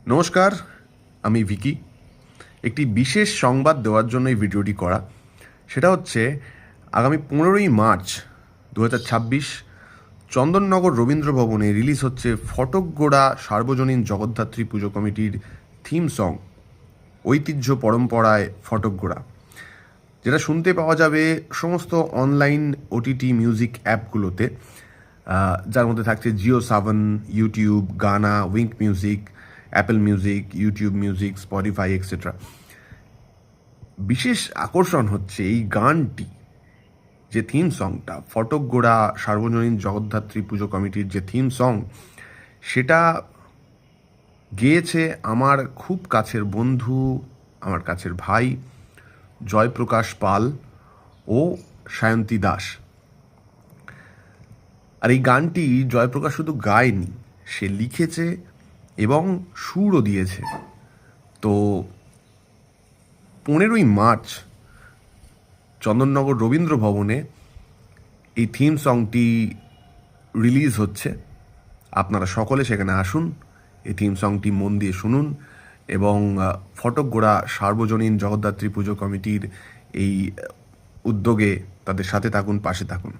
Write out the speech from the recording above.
নমস্কার, আমি ভিকি। একটি বিশেষ সংবাদ দেওয়ার জন্য এই ভিডিওটি করা। সেটা হচ্ছে আগামী 15ই মার্চ 2026 চন্দননগর রবীন্দ্র ভবনে রিলিজ হচ্ছে ফটকগোড়া সার্বজনীন জগদ্ধাত্রী পুজো কমিটির থিম সং ঐতিহ্য পরম্পরায় ফটকগোড়া, যেটা শুনতে পাওয়া যাবে সমস্ত অনলাইন ওটিটি মিউজিক অ্যাপগুলোতে, যার মধ্যে থাকছে Jio Saavn, YouTube, Gaana, Wynk music, Apple music, YouTube music, Spotify etcetera. বিশেষ আকর্ষণ হচ্ছে এই গানটি, যে থিম সংটা ফটকগোড়া সার্বজনীন জগদ্ধাত্রী পুজো কমিটির যে থিম সং, সেটা গেয়েছে আমার খুব কাছের বন্ধু, আমার কাছের ভাই জয়প্রকাশ পাল ও সায়ন্তী দাস। আর এই গানটি জয়প্রকাশ শুধু গায়নি, সে লিখেছে এবং সুরও দিয়েছে। তো 15ই মার্চ চন্দননগর রবীন্দ্র ভবনে এই থিম সংটি রিলিজ হচ্ছে। আপনারা সকলে সেখানে আসুন, এই থিম সংটি মন দিয়ে শুনুন এবং ফটকগোড়া সার্বজনীন জগদ্ধাত্রী পুজো কমিটির এই উদ্যোগে তাদের সাথে থাকুন, পাশে থাকুন।